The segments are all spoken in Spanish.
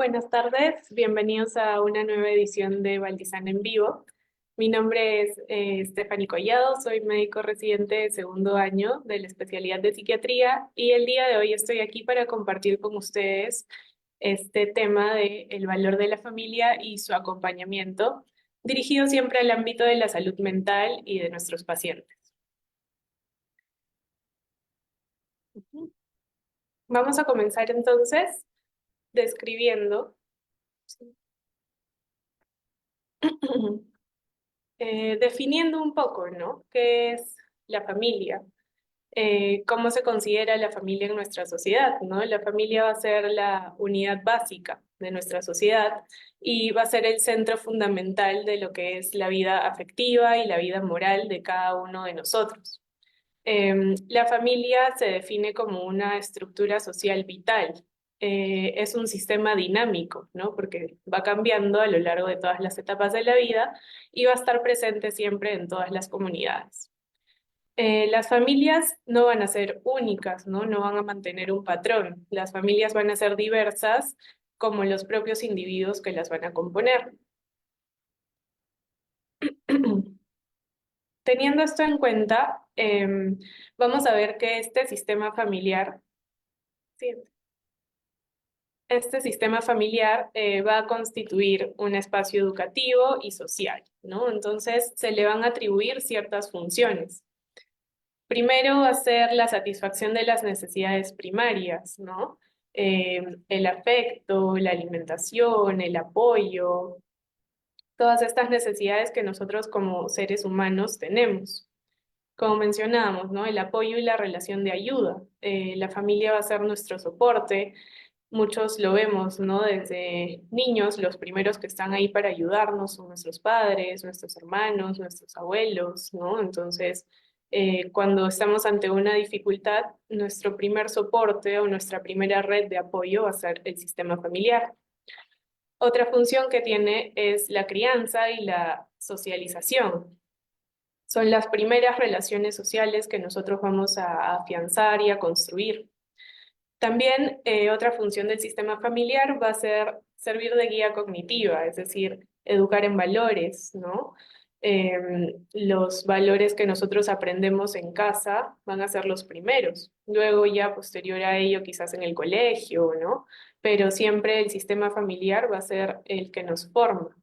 Buenas tardes, bienvenidos a una nueva edición de Valdizán en Vivo. Mi nombre es Stephanie Collado, soy médico residente de segundo año de la especialidad de psiquiatría y el día de hoy estoy aquí para compartir con ustedes este tema de el valor de la familia y su acompañamiento, dirigido siempre al ámbito de la salud mental y de nuestros pacientes. Vamos a comenzar entonces describiendo definiendo un poco, ¿no? ¿Qué es la familia? ¿Cómo se considera la familia en nuestra sociedad, ¿no? La familia va a ser la unidad básica de nuestra sociedad y va a ser el centro fundamental de lo que es la vida afectiva y la vida moral de cada uno de nosotros. La familia se define como una estructura social vital. Es un sistema dinámico, ¿no? Porque va cambiando a lo largo de todas las etapas de la vida y va a estar presente siempre en todas las comunidades. Las familias no van a ser únicas, ¿no? No van a mantener un patrón. Las familias van a ser diversas como los propios individuos que las van a componer. Teniendo esto en cuenta, vamos a ver que este sistema familiar, sí, este sistema familiar va a constituir un espacio educativo y social, ¿no? Entonces se le van a atribuir ciertas funciones. Primero va a ser la satisfacción de las necesidades primarias, ¿no? El afecto, la alimentación, el apoyo, todas estas necesidades que nosotros como seres humanos tenemos. Como mencionábamos, ¿no? El apoyo y la relación de ayuda. La familia va a ser nuestro soporte. Muchos lo vemos, ¿no? Desde niños, los primeros que están ahí para ayudarnos son nuestros padres, nuestros hermanos, nuestros abuelos, ¿no? Entonces, cuando estamos ante una dificultad, nuestro primer soporte o nuestra primera red de apoyo va a ser el sistema familiar. Otra función que tiene es la crianza y la socialización. Son las primeras relaciones sociales que nosotros vamos a afianzar y a construir. También otra función del sistema familiar va a ser servir de guía cognitiva, es decir, educar en valores, ¿no? Los valores que nosotros aprendemos en casa van a ser los primeros, luego ya posterior a ello quizás en el colegio, ¿no? Pero siempre el sistema familiar va a ser el que nos forma.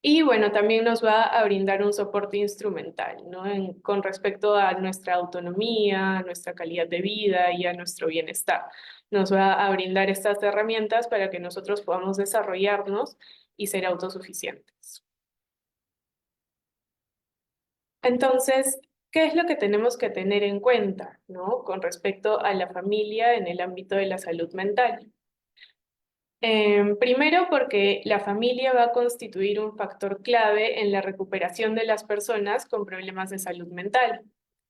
Y bueno, también nos va a brindar un soporte instrumental, ¿no? Con respecto a nuestra autonomía, a nuestra calidad de vida y a nuestro bienestar. Nos va a brindar estas herramientas para que nosotros podamos desarrollarnos y ser autosuficientes. Entonces, ¿qué es lo que tenemos que tener en cuenta, ¿no? Con respecto a la familia en el ámbito de la salud mental? Primero, porque la familia va a constituir un factor clave en la recuperación de las personas con problemas de salud mental.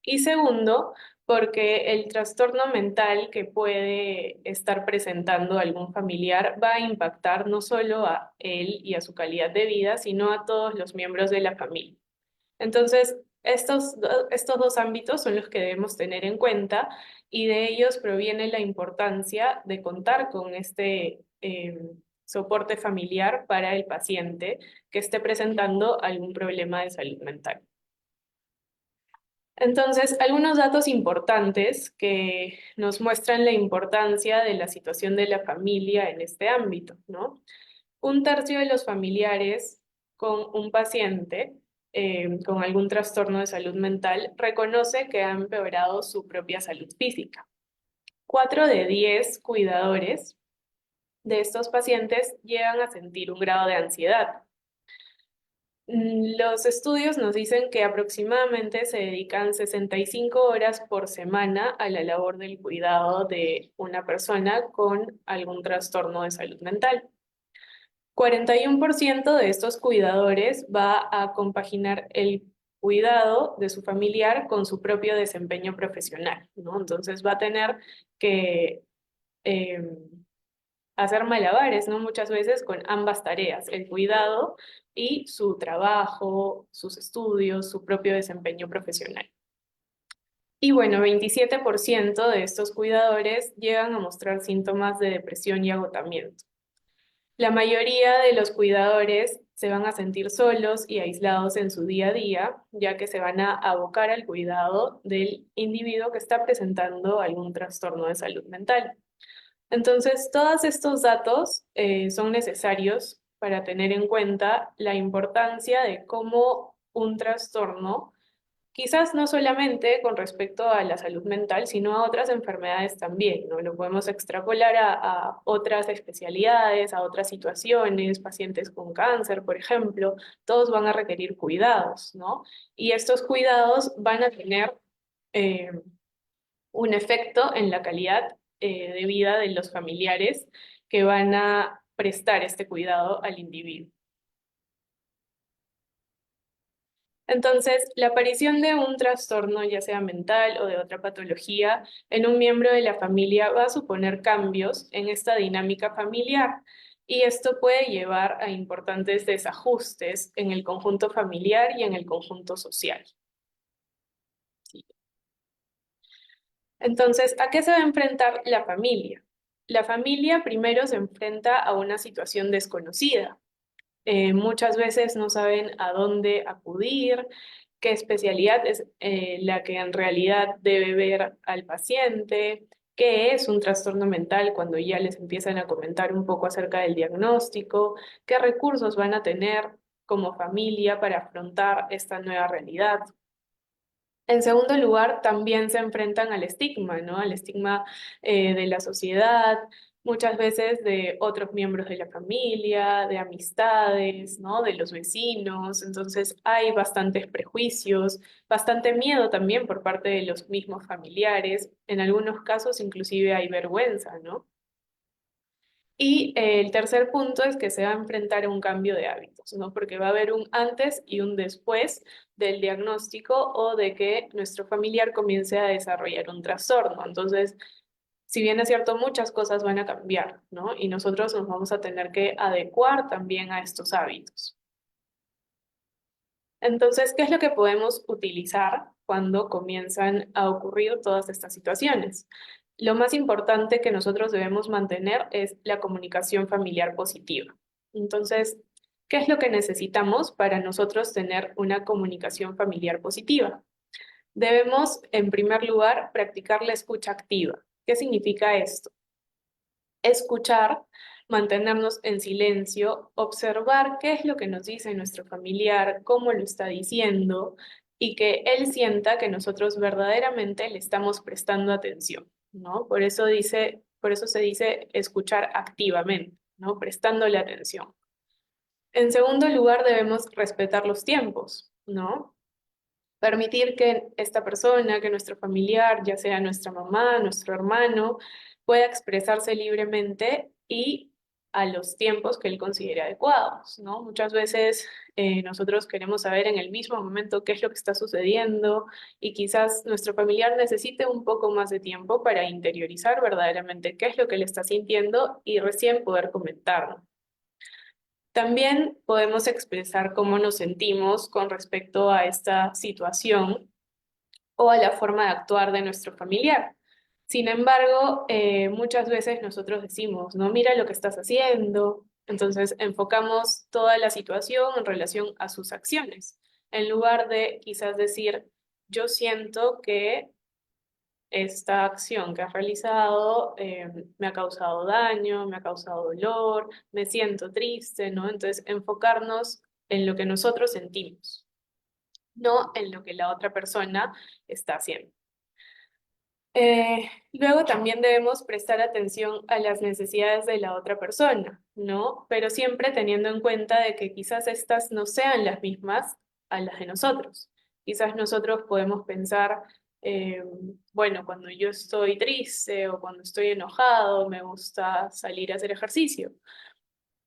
Y segundo, porque el trastorno mental que puede estar presentando algún familiar va a impactar no solo a él y a su calidad de vida, sino a todos los miembros de la familia. Entonces, estos dos ámbitos son los que debemos tener en cuenta y de ellos proviene la importancia de contar con este soporte familiar para el paciente que esté presentando algún problema de salud mental. Entonces, algunos datos importantes que nos muestran la importancia de la situación de la familia en este ámbito, ¿no? Un tercio de los familiares con un paciente con algún trastorno de salud mental reconoce que ha empeorado su propia salud física. 4 de 10 cuidadores de estos pacientes llegan a sentir un grado de ansiedad. Los estudios nos dicen que aproximadamente se dedican 65 horas por semana a la labor del cuidado de una persona con algún trastorno de salud mental. 41% de estos cuidadores va a compaginar el cuidado de su familiar con su propio desempeño profesional, ¿no? Entonces va a tener que eh, hacer malabares, ¿no? Muchas veces con ambas tareas, el cuidado y su trabajo, sus estudios, su propio desempeño profesional. Y bueno, 27% de estos cuidadores llegan a mostrar síntomas de depresión y agotamiento. La mayoría de los cuidadores se van a sentir solos y aislados en su día a día, ya que se van a abocar al cuidado del individuo que está presentando algún trastorno de salud mental. Entonces, todos estos datos son necesarios para tener en cuenta la importancia de cómo un trastorno, quizás no solamente con respecto a la salud mental, sino a otras enfermedades también, ¿no? Lo podemos extrapolar a otras especialidades, a otras situaciones, pacientes con cáncer, por ejemplo, todos van a requerir cuidados, ¿no? Y estos cuidados van a tener eh, un efecto en la calidad de vida de los familiares que van a prestar este cuidado al individuo. Entonces, la aparición de un trastorno, ya sea mental o de otra patología, en un miembro de la familia va a suponer cambios en esta dinámica familiar y esto puede llevar a importantes desajustes en el conjunto familiar y en el conjunto social. Entonces, ¿a qué se va a enfrentar la familia? La familia primero se enfrenta a una situación desconocida. Muchas veces no saben a dónde acudir, qué especialidad es la que en realidad debe ver al paciente, qué es un trastorno mental cuando ya les empiezan a comentar un poco acerca del diagnóstico, qué recursos van a tener como familia para afrontar esta nueva realidad. En segundo lugar, también se enfrentan al estigma, ¿no? Al estigma de la sociedad, muchas veces de otros miembros de la familia, de amistades, ¿no? De los vecinos. Entonces hay bastantes prejuicios, bastante miedo también por parte de los mismos familiares. En algunos casos inclusive hay vergüenza, ¿no? Y el tercer punto es que se va a enfrentar a un cambio de hábitos, ¿no? Porque va a haber un antes y un después del diagnóstico o de que nuestro familiar comience a desarrollar un trastorno. Entonces, si bien es cierto, muchas cosas van a cambiar, ¿no? Y nosotros nos vamos a tener que adecuar también a estos hábitos. Entonces, ¿qué es lo que podemos utilizar cuando comienzan a ocurrir todas estas situaciones? Lo más importante que nosotros debemos mantener es la comunicación familiar positiva. Entonces, ¿qué es lo que necesitamos para nosotros tener una comunicación familiar positiva? Debemos, en primer lugar, practicar la escucha activa. ¿Qué significa esto? Escuchar, mantenernos en silencio, observar qué es lo que nos dice nuestro familiar, cómo lo está diciendo y que él sienta que nosotros verdaderamente le estamos prestando atención, ¿no? Por eso se dice escuchar activamente, ¿no? Prestándole atención. En segundo lugar, debemos respetar los tiempos, ¿no? Permitir que esta persona, que nuestro familiar, ya sea nuestra mamá, nuestro hermano, pueda expresarse libremente y a los tiempos que él considere adecuados, ¿no? Muchas veces nosotros queremos saber en el mismo momento qué es lo que está sucediendo y quizás nuestro familiar necesite un poco más de tiempo para interiorizar verdaderamente qué es lo que le está sintiendo y recién poder comentarlo. También podemos expresar cómo nos sentimos con respecto a esta situación o a la forma de actuar de nuestro familiar. Sin embargo, muchas veces nosotros decimos, no, mira lo que estás haciendo. Entonces enfocamos toda la situación en relación a sus acciones, en lugar de quizás decir, yo siento que esta acción que has realizado me ha causado daño, me ha causado dolor, me siento triste, ¿no? Entonces enfocarnos en lo que nosotros sentimos, no en lo que la otra persona está haciendo. Luego también debemos prestar atención a las necesidades de la otra persona, ¿no? Pero siempre teniendo en cuenta de que quizás estas no sean las mismas a las de nosotros. Quizás nosotros podemos pensar, eh, bueno, cuando yo estoy triste o cuando estoy enojado, me gusta salir a hacer ejercicio.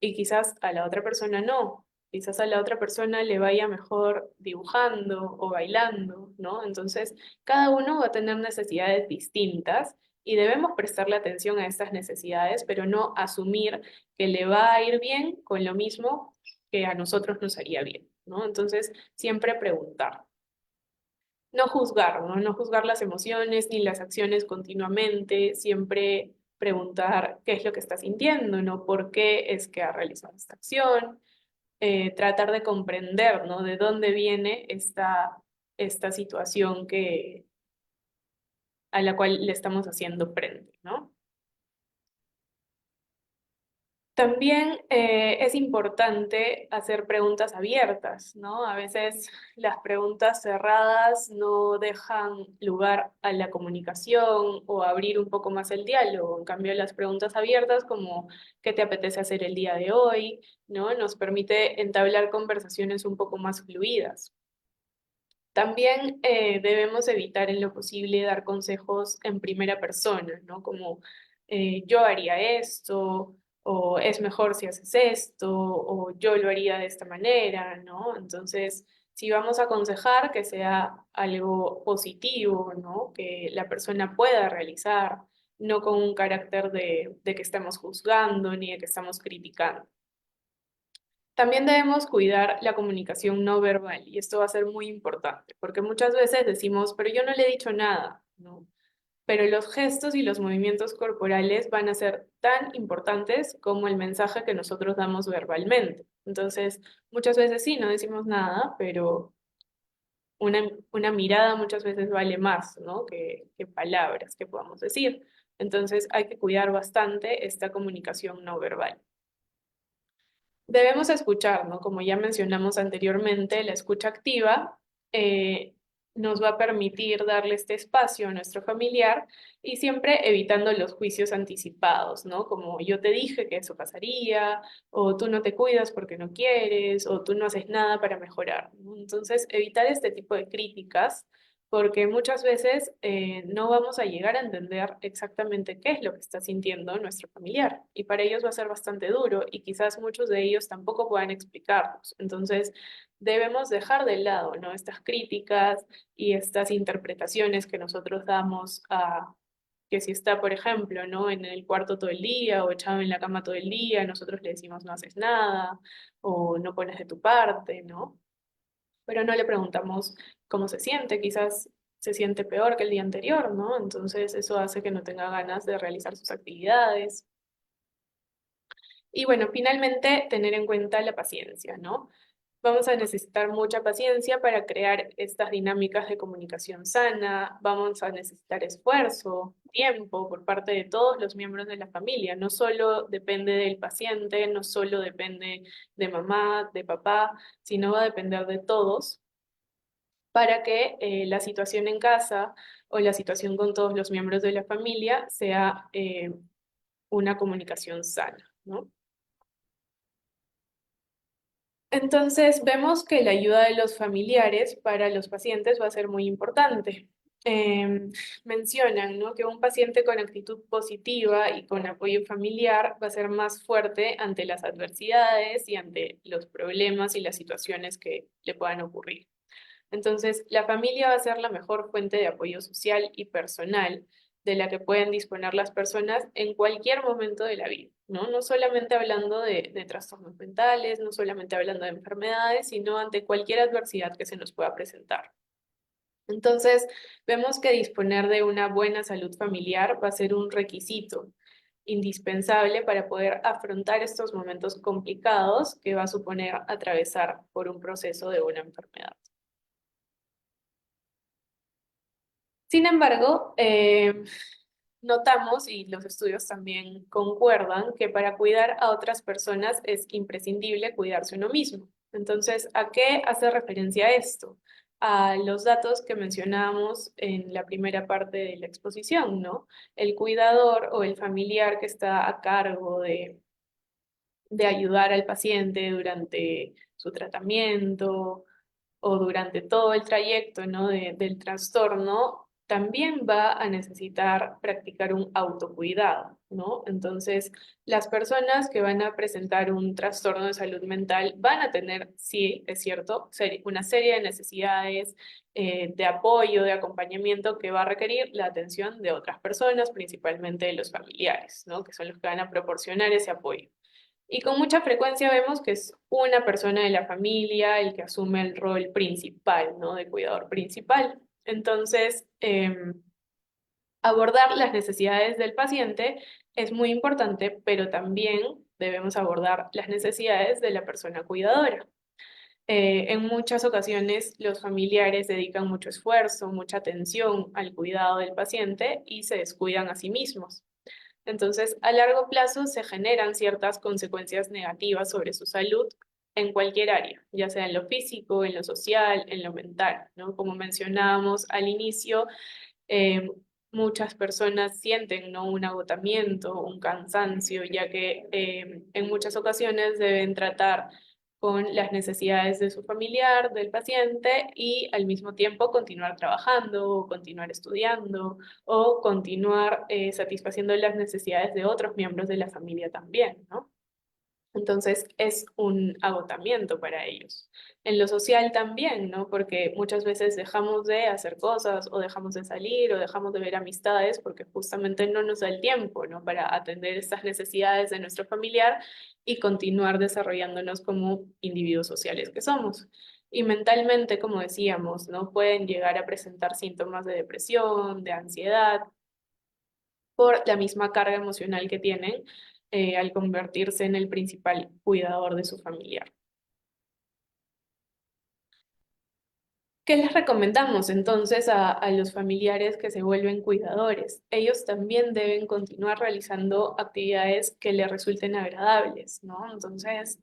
Y quizás a la otra persona no. Quizás a la otra persona le vaya mejor dibujando o bailando, ¿no? Entonces, cada uno va a tener necesidades distintas y debemos prestarle atención a estas necesidades, pero no asumir que le va a ir bien con lo mismo que a nosotros nos haría bien, ¿no? Entonces, siempre preguntar. No juzgar, ¿no? No juzgar las emociones ni las acciones continuamente, siempre preguntar qué es lo que está sintiendo, ¿no? ¿Por qué es que ha realizado esta acción? Tratar de comprender, ¿no? De dónde viene esta situación a la cual le estamos haciendo frente, ¿no? También es importante hacer preguntas abiertas, ¿no? A veces las preguntas cerradas no dejan lugar a la comunicación o a abrir un poco más el diálogo. En cambio, las preguntas abiertas como ¿qué te apetece hacer el día de hoy? ¿No? Nos permite entablar conversaciones un poco más fluidas. También debemos evitar en lo posible dar consejos en primera persona, ¿no? Como yo haría esto, o es mejor si haces esto, o yo lo haría de esta manera, ¿no? Entonces, si vamos a aconsejar, que sea algo positivo, ¿no? Que la persona pueda realizar, no con un carácter de que estamos juzgando ni de que estamos criticando. También debemos cuidar la comunicación no verbal y esto va a ser muy importante porque muchas veces decimos, pero yo no le he dicho nada, ¿no? Pero los gestos y los movimientos corporales van a ser tan importantes como el mensaje que nosotros damos verbalmente. Entonces, muchas veces sí, no decimos nada, pero una mirada muchas veces vale más, ¿no? Que palabras que podamos decir. Entonces, hay que cuidar bastante esta comunicación no verbal. Debemos escuchar, ¿no? Como ya mencionamos anteriormente, la escucha activa eh, nos va a permitir darle este espacio a nuestro familiar y siempre evitando los juicios anticipados, ¿no? Como yo te dije que eso pasaría, o tú no te cuidas porque no quieres, o tú no haces nada para mejorar, ¿no? Entonces, evitar este tipo de críticas porque muchas veces no vamos a llegar a entender exactamente qué es lo que está sintiendo nuestro familiar y para ellos va a ser bastante duro y quizás muchos de ellos tampoco puedan explicarnos. Entonces, debemos dejar de lado, ¿no? Estas críticas y estas interpretaciones que nosotros damos a que si está, por ejemplo, ¿no? En el cuarto todo el día o echado en la cama todo el día, nosotros le decimos no haces nada o no pones de tu parte, ¿no? Pero no le preguntamos cómo se siente, quizás se siente peor que el día anterior, ¿no? Entonces eso hace que no tenga ganas de realizar sus actividades. Y bueno, finalmente tener en cuenta la paciencia, ¿no? Vamos a necesitar mucha paciencia para crear estas dinámicas de comunicación sana, vamos a necesitar esfuerzo, tiempo por parte de todos los miembros de la familia, no solo depende del paciente, no solo depende de mamá, de papá, sino va a depender de todos para que la situación en casa o la situación con todos los miembros de la familia sea una comunicación sana, ¿no? Entonces, vemos que la ayuda de los familiares para los pacientes va a ser muy importante. Mencionan, ¿no? Que un paciente con actitud positiva y con apoyo familiar va a ser más fuerte ante las adversidades y ante los problemas y las situaciones que le puedan ocurrir. Entonces, la familia va a ser la mejor fuente de apoyo social y personal de la que pueden disponer las personas en cualquier momento de la vida, ¿no? No solamente hablando de trastornos mentales, no solamente hablando de enfermedades, sino ante cualquier adversidad que se nos pueda presentar. Entonces, vemos que disponer de una buena salud familiar va a ser un requisito indispensable para poder afrontar estos momentos complicados que va a suponer atravesar por un proceso de una enfermedad. Sin embargo, notamos, y los estudios también concuerdan, que para cuidar a otras personas es imprescindible cuidarse uno mismo. Entonces, ¿a qué hace referencia esto? A los datos que mencionábamos en la primera parte de la exposición, ¿no? El cuidador o el familiar que está a cargo de ayudar al paciente durante su tratamiento o durante todo el trayecto, ¿no? del trastorno, también va a necesitar practicar un autocuidado, ¿no? Entonces, las personas que van a presentar un trastorno de salud mental van a tener, sí, es cierto, una serie de necesidades de apoyo, de acompañamiento que va a requerir la atención de otras personas, principalmente de los familiares, ¿no? Que son los que van a proporcionar ese apoyo. Y con mucha frecuencia vemos que es una persona de la familia el que asume el rol principal, ¿no? De cuidador principal. Entonces, abordar las necesidades del paciente es muy importante, pero también debemos abordar las necesidades de la persona cuidadora. En muchas ocasiones los familiares dedican mucho esfuerzo, mucha atención al cuidado del paciente y se descuidan a sí mismos. Entonces, a largo plazo se generan ciertas consecuencias negativas sobre su salud en cualquier área, ya sea en lo físico, en lo social, en lo mental, ¿no? Como mencionábamos al inicio, eh, muchas personas sienten, ¿no?, un agotamiento, un cansancio, ya que en muchas ocasiones deben tratar con las necesidades de su familiar, del paciente, y al mismo tiempo continuar trabajando, o continuar estudiando, o continuar satisfaciendo las necesidades de otros miembros de la familia también, ¿no? Entonces es un agotamiento para ellos. En lo social también, ¿no? Porque muchas veces dejamos de hacer cosas o dejamos de salir o dejamos de ver amistades porque justamente no nos da el tiempo, ¿no? Para atender estas necesidades de nuestro familiar y continuar desarrollándonos como individuos sociales que somos. Y mentalmente, como decíamos, ¿no? Pueden llegar a presentar síntomas de depresión, de ansiedad, por la misma carga emocional que tienen al convertirse en el principal cuidador de su familiar. ¿Qué les recomendamos entonces a los familiares que se vuelven cuidadores? Ellos también deben continuar realizando actividades que les resulten agradables, ¿no? Entonces,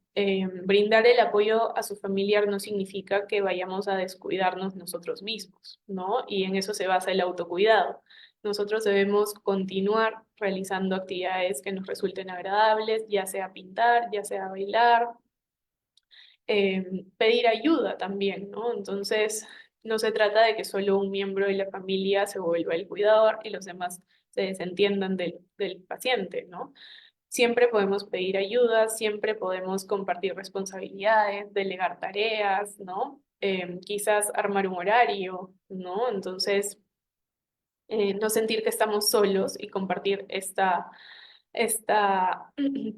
brindar el apoyo a su familiar no significa que vayamos a descuidarnos nosotros mismos, ¿no? Y en eso se basa el autocuidado. Nosotros debemos continuar realizando actividades que nos resulten agradables, ya sea pintar, ya sea bailar, pedir ayuda también, ¿no? Entonces, no se trata de que solo un miembro de la familia se vuelva el cuidador y los demás se desentiendan del paciente, ¿no? Siempre podemos pedir ayuda, siempre podemos compartir responsabilidades, delegar tareas, ¿no? Quizás armar un horario, ¿no? Entonces, no sentir que estamos solos y compartir esta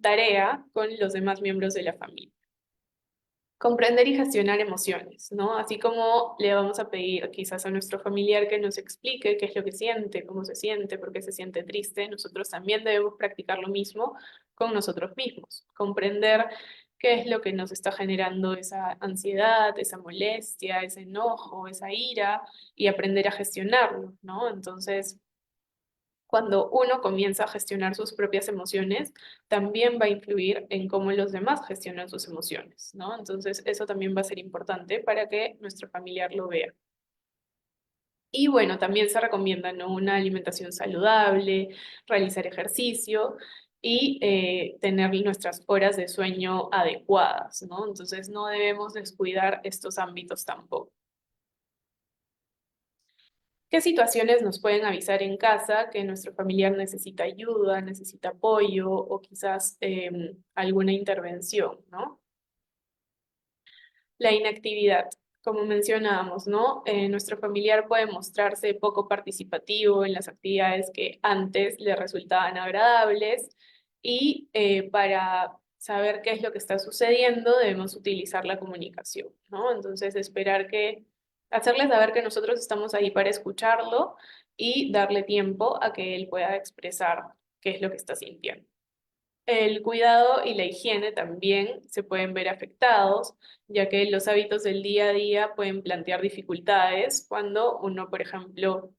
tarea con los demás miembros de la familia. Comprender y gestionar emociones, ¿no? Así como le vamos a pedir quizás a nuestro familiar que nos explique qué es lo que siente, cómo se siente, por qué se siente triste, nosotros también debemos practicar lo mismo con nosotros mismos. Comprender qué es lo que nos está generando esa ansiedad, esa molestia, ese enojo, esa ira y aprender a gestionarlo, ¿no? Entonces, cuando uno comienza a gestionar sus propias emociones, también va a influir en cómo los demás gestionan sus emociones, ¿no? Entonces, eso también va a ser importante para que nuestro familiar lo vea. Y bueno, también se recomienda, ¿no?, una alimentación saludable, realizar ejercicio y tener nuestras horas de sueño adecuadas, ¿no? Entonces, no debemos descuidar estos ámbitos tampoco. ¿Qué situaciones nos pueden avisar en casa que nuestro familiar necesita ayuda, necesita apoyo o quizás alguna intervención, ¿no? La inactividad, como mencionábamos, ¿no? Nuestro familiar puede mostrarse poco participativo en las actividades que antes le resultaban agradables y para saber qué es lo que está sucediendo debemos utilizar la comunicación, ¿no? Entonces, hacerle saber que nosotros estamos ahí para escucharlo y darle tiempo a que él pueda expresar qué es lo que está sintiendo. El cuidado y la higiene también se pueden ver afectados, ya que los hábitos del día a día pueden plantear dificultades cuando uno, por ejemplo,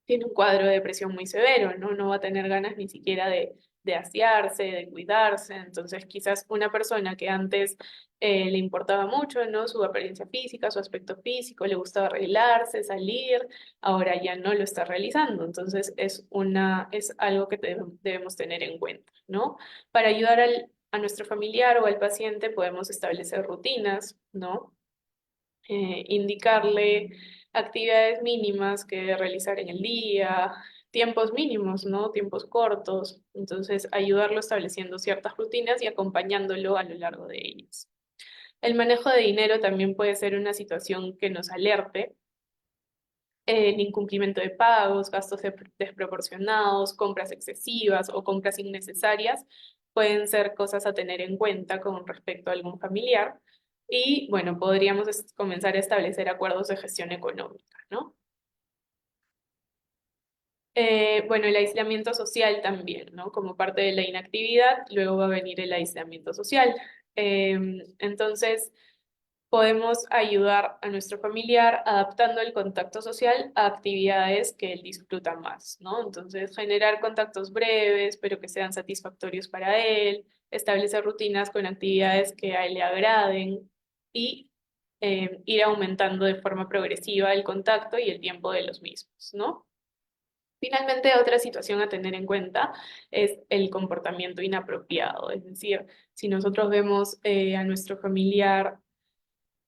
tiene un cuadro de depresión muy severo, ¿no? No va a tener ganas ni siquiera de asearse, de cuidarse. Entonces, quizás una persona que antes le importaba mucho, ¿no?, su apariencia física, su aspecto físico, le gustaba arreglarse, salir, ahora ya no lo está realizando. Entonces, es algo que debemos tener en cuenta, ¿no? Para ayudar a nuestro familiar o al paciente podemos establecer rutinas, ¿no? Indicarle actividades mínimas que realizar en el día, tiempos mínimos, ¿no? Tiempos cortos. Entonces, ayudarlo estableciendo ciertas rutinas y acompañándolo a lo largo de ellas. El manejo de dinero también puede ser una situación que nos alerte. El incumplimiento de pagos, gastos desproporcionados, compras excesivas o compras innecesarias pueden ser cosas a tener en cuenta con respecto a algún familiar. Y bueno, podríamos comenzar a establecer acuerdos de gestión económica, ¿no? Bueno, el aislamiento social también, ¿no? Como parte de la inactividad, luego va a venir el aislamiento social. Entonces, podemos ayudar a nuestro familiar adaptando el contacto social a actividades que él disfruta más, ¿no? Entonces, generar contactos breves, pero que sean satisfactorios para él, establecer rutinas con actividades que a él le agraden y ir aumentando de forma progresiva el contacto y el tiempo de los mismos, ¿no? Finalmente, otra situación a tener en cuenta es el comportamiento inapropiado, es decir, si nosotros vemos a nuestro familiar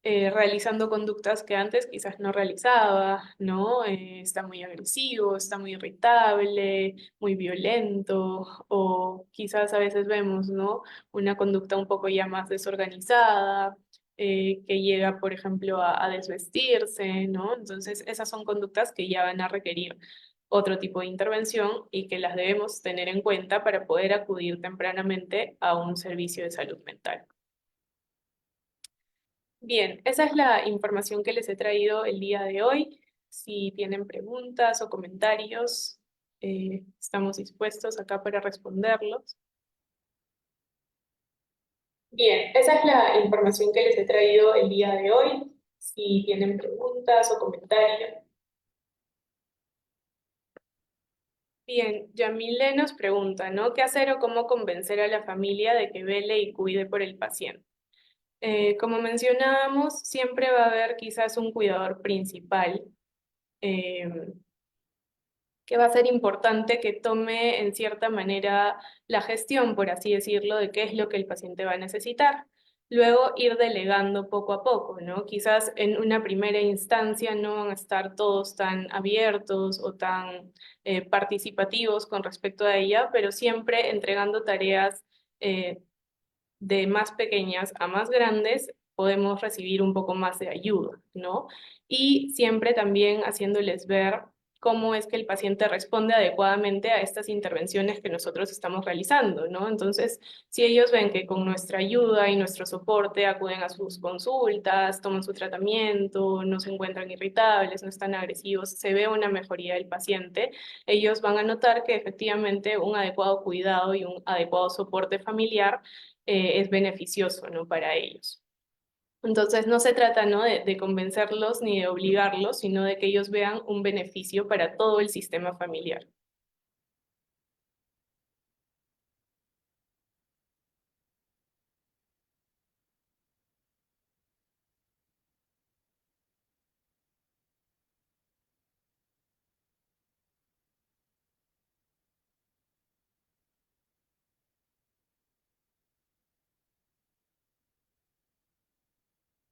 realizando conductas que antes quizás no realizaba, ¿no? Está muy agresivo, está muy irritable, muy violento, o quizás a veces vemos, ¿no? Una conducta un poco ya más desorganizada, que llega, por ejemplo, a desvestirse, ¿no? Entonces, esas son conductas que ya van a requerir otro tipo de intervención y que las debemos tener en cuenta para poder acudir tempranamente a un servicio de salud mental. Bien, esa es la información que les he traído el día de hoy. Si tienen preguntas o comentarios, estamos dispuestos acá para responderlos. Bien, esa es la información que les he traído el día de hoy. Si tienen preguntas o comentarios. Bien, Yamile nos pregunta, ¿no? ¿Qué hacer o cómo convencer a la familia de que vele y cuide por el paciente? Como mencionábamos, siempre va a haber quizás un cuidador principal. eh, que va a ser importante que tome en cierta manera la gestión, por así decirlo, de qué es lo que el paciente va a necesitar. Luego ir delegando poco a poco, ¿no? Quizás en una primera instancia no van a estar todos tan abiertos o tan participativos con respecto a ella, pero siempre entregando tareas eh, de más pequeñas a más grandes, podemos recibir un poco más de ayuda, ¿no? Y siempre también haciéndoles ver cómo es que el paciente responde adecuadamente a estas intervenciones que nosotros estamos realizando, ¿no? Entonces, si ellos ven que con nuestra ayuda y nuestro soporte acuden a sus consultas, toman su tratamiento, no se encuentran irritables, no están agresivos, se ve una mejoría del paciente, ellos van a notar que efectivamente un adecuado cuidado y un adecuado soporte familiar es beneficioso, ¿no? Para ellos. Entonces, no se trata, ¿no? de convencerlos ni de obligarlos, sino de que ellos vean un beneficio para todo el sistema familiar.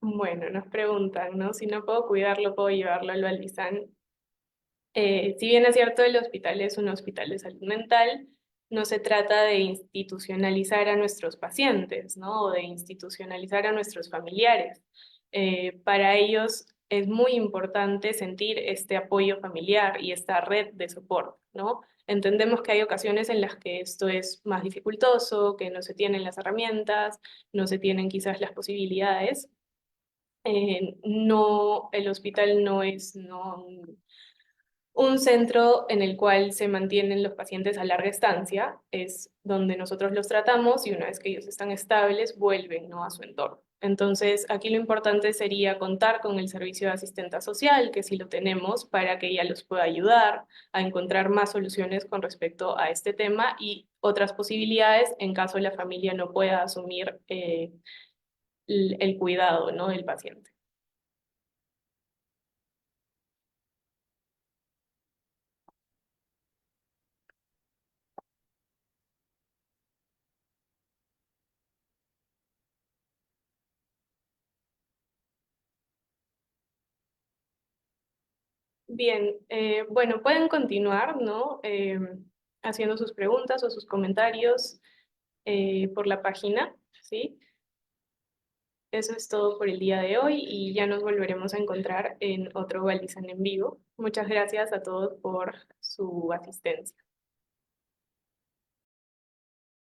Bueno, nos preguntan, ¿no? Si no puedo cuidarlo, puedo llevarlo al Baldizán. Si bien es cierto, el hospital es un hospital de salud mental, no se trata de institucionalizar a nuestros pacientes, ¿no? O de institucionalizar a nuestros familiares. Para ellos es muy importante sentir este apoyo familiar y esta red de soporte, ¿no? Entendemos que hay ocasiones en las que esto es más dificultoso, que no se tienen las herramientas, no se tienen quizás las posibilidades. No, el hospital no es, no, un centro en el cual se mantienen los pacientes a larga estancia, es donde nosotros los tratamos y una vez que ellos están estables, vuelven, ¿no? A su entorno. Entonces, aquí lo importante sería contar con el servicio de asistenta social, que sí lo tenemos, para que ella los pueda ayudar a encontrar más soluciones con respecto a este tema y otras posibilidades en caso la familia no pueda asumir el cuidado, ¿no? Del paciente. Bien, bueno, pueden continuar, ¿no? Haciendo sus preguntas o sus comentarios por la página, ¿sí? Eso es todo por el día de hoy y ya nos volveremos a encontrar en otro Balizan en vivo. Muchas gracias a todos por su asistencia.